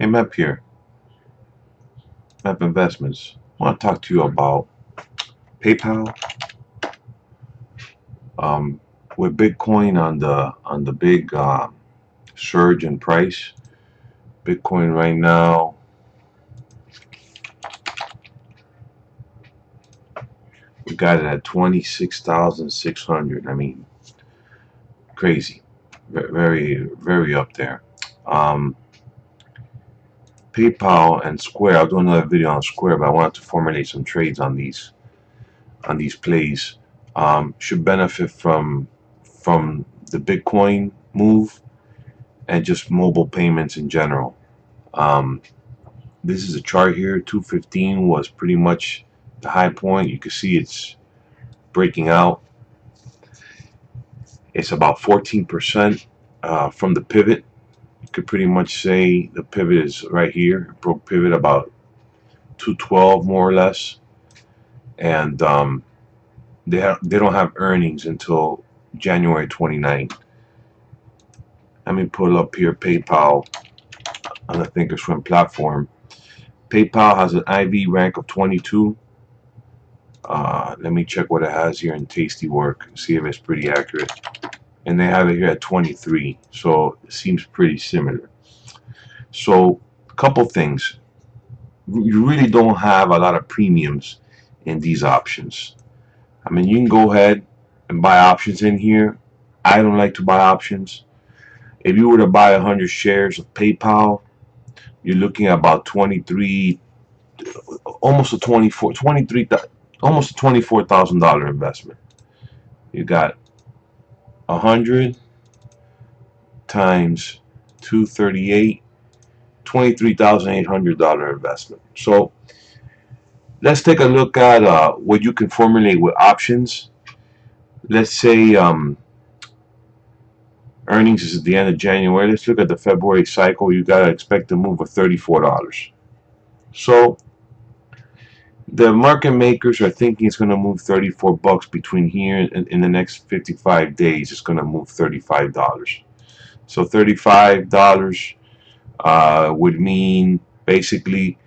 Hey, Map here, Map Investments. I want to talk to you about PayPal. Um, with Bitcoin on the big surge in price, Bitcoin right now we got it at 26,600. I mean, crazy, very very up there. Um, PayPal and Square. I'll do another video on Square, but I wanted to formulate some trades on these plays. Should benefit from the Bitcoin move and just mobile payments in general. Um, this is a chart here. 215 was pretty much the high point. You can see it's breaking out. It's about 14% from the pivot. You could pretty much say the pivot is right here. It broke pivot about 212 more or less, and they don't have earnings until January 29th. Let me pull up here PayPal on the Thinkorswim platform. PayPal has an IV rank of 22. Let me check what it has here in Tasty Work, see if it's pretty accurate. And they have it here at 23, so it seems pretty similar. So, a couple things. You really don't have a lot of premiums in these options. I mean, you can go ahead and buy options in here. I don't like to buy options. If you were to buy 100 shares of PayPal, you're looking at about 23, almost a 24, 23, almost a $24,000 investment. You got 100 times 238, $23,800 investment. So let's take a look at what you can formulate with options. Let's say earnings is at the end of January. Let's look at the February cycle. You got to expect a move of $34. So the market makers are thinking it's going to move 34 bucks between here and in the next 55 days. It's going to move $35. So $35 would mean basically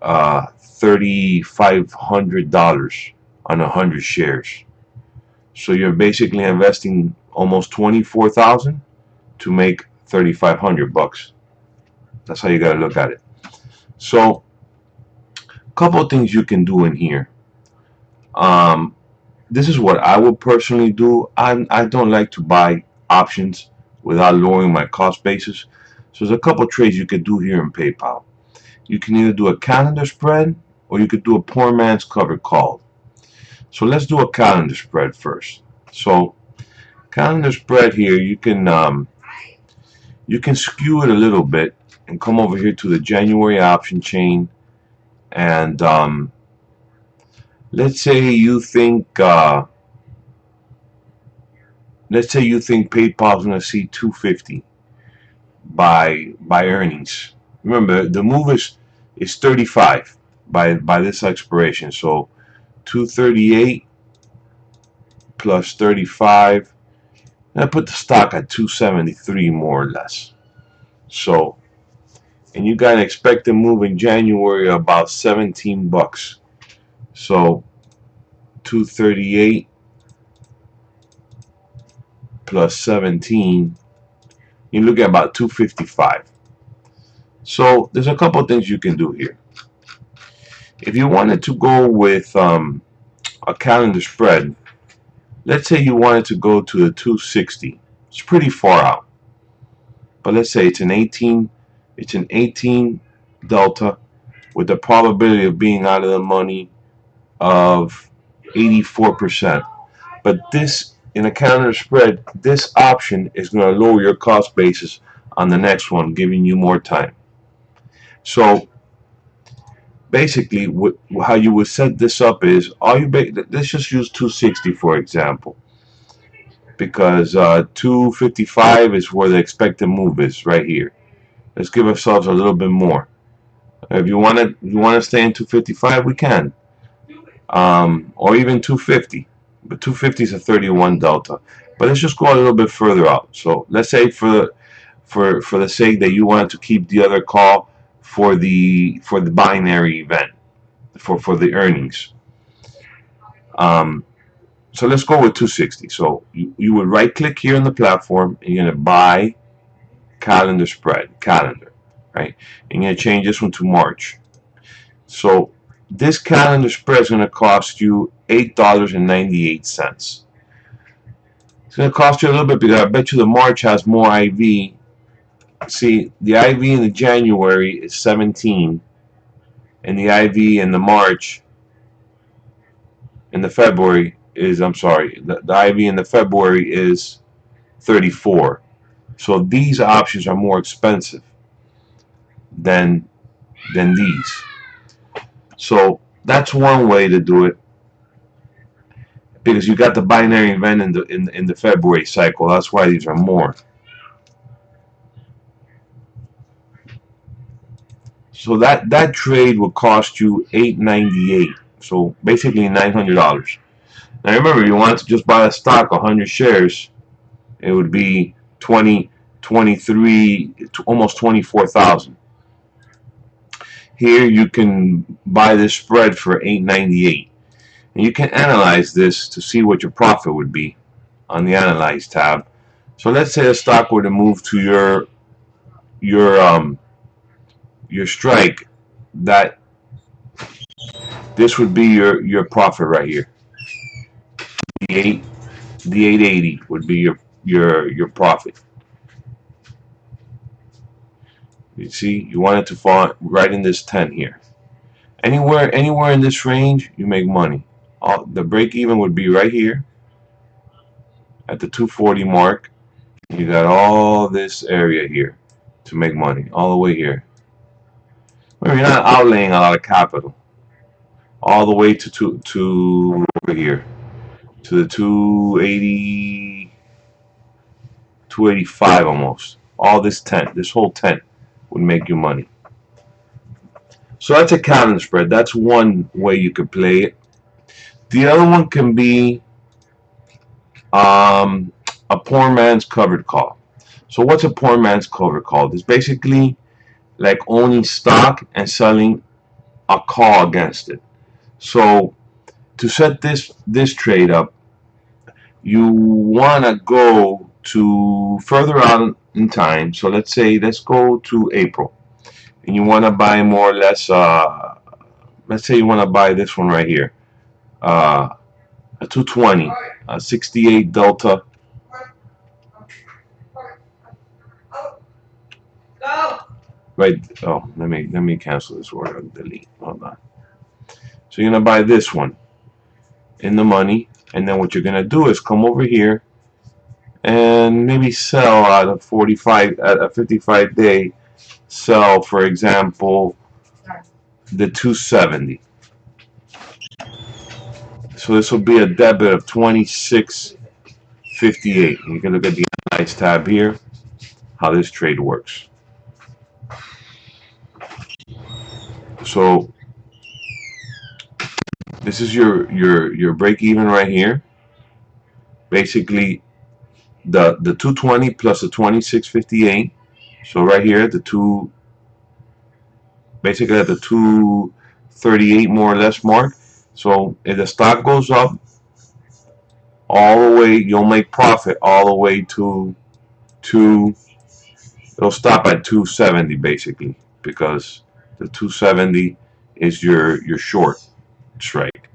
$3,500 on 100 shares. So you're basically investing almost 24,000 to make 3,500 bucks. That's how you got to look at it. So a couple of things you can do in here. This is what I would personally do. I don't like to buy options without lowering my cost basis. So there's a couple of trades you could do here in PayPal. You can either do a calendar spread or you could do a poor man's covered call. So let's do a calendar spread first. So calendar spread here, you can skew it a little bit and come over here to the January option chain, and let's say you think PayPal is going to see 250 by earnings. Remember, the move is 35 by this expiration. So 238 plus 35. And I put the stock at 273 more or less. So, and you got to expect to move in January about 17 bucks. So 238 plus 17, you look at about 255. So there's a couple things you can do here. If you wanted to go with a calendar spread, let's say you wanted to go to the 260. It's pretty far out, but let's say it's an 18 delta with the probability of being out of the money of 84%. But this, in a calendar spread, this option is going to lower your cost basis on the next one, giving you more time. So basically, how you would set this up is, let's just use 260 for example, because 255 is where the expected move is right here. Let's give ourselves a little bit more. If you want to stay in 255, we can, or even 250. But 250 is a 31 delta. But let's just go a little bit further out. So let's say for the sake that you wanted to keep the other call for the binary event for the earnings. So let's go with 260. So you would right click here on the platform and you're gonna buy calendar spread, calendar, right? And you're gonna change this one to March. So this calendar spread is gonna cost you $8.98. It's gonna cost you a little bit because I bet you the March has more IV. See, the IV in the January is 17, and the IV in the March in the February is, I'm sorry, the IV in the February is 34. So these options are more expensive than these. So that's one way to do it, because you got the binary event in the February cycle. That's why these are more. So that trade will cost you $8.98. So basically $900. Now remember, you want to just buy a stock, 100 shares, it would be 23, almost 24,000. Here you can buy this spread for $8.98, and you can analyze this to see what your profit would be on the Analyze tab. So let's say a stock were to move to your strike, that this would be your profit right here. The 880 would be your profit. You see, you want it to fall right in this 10 here. Anywhere in this range, you make money. The break even would be right here at the 240 mark. You got all this area here to make money, all the way here. Remember, you're not outlaying a lot of capital. All the way to over here, to the 280, 285 almost. All this tent, this whole tent would make you money. So that's a calendar spread. That's one way you could play it. The other one can be a poor man's covered call. So what's a poor man's covered call? It's basically like owning stock and selling a call against it. So to set this trade up, you want to go to further out in time. So let's go to April, and you want to buy more or less. Let's say you want to buy this one right here, a 220, a 68 delta. Right. Oh, let me cancel this order. Delete. Hold on. So you're gonna buy this one in the money, and then what you're gonna do is come over here and maybe sell at a 55-day sell, for example, the 270. So this will be a debit of 26.58. You can look at the Analyze tab here, how this trade works. So this is your break even right here. Basically, the 220 plus the 26.58. So right here at the basically at the 238 more or less mark. So if the stock goes up all the way, you'll make profit all the way to it'll stop at 270 basically, because the 270 is your short strike.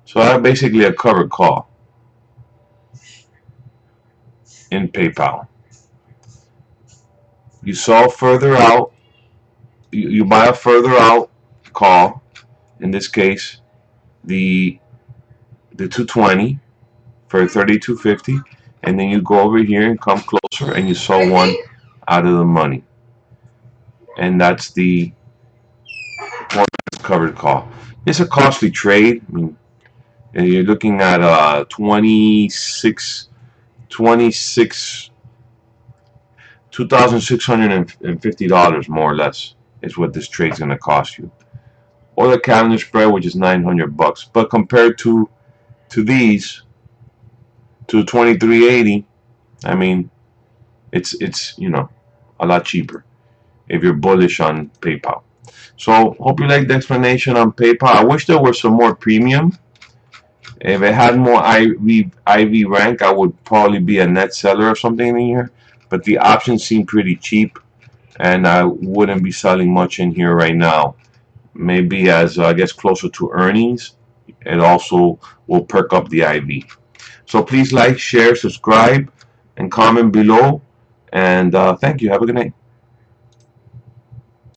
So that's basically a covered call in PayPal. You sell further out, you buy a further out call, in this case the 220 for 32.50, and then you go over here and come closer and you sell one out of the money, and that's the covered call. It's a costly trade. I mean, you're looking at $2,650 more or less is what this trade's going to cost you. Or the calendar spread, which is $900. But compared to these, to 2380, I mean, it's a lot cheaper if you're bullish on PayPal. So hope you like the explanation on PayPal. I wish there were some more premium. If it had more IV rank, I would probably be a net seller or something in here. But the options seem pretty cheap, and I wouldn't be selling much in here right now. Maybe as I guess closer to earnings, it also will perk up the IV. So please like, share, subscribe, and comment below. And thank you. Have a good night.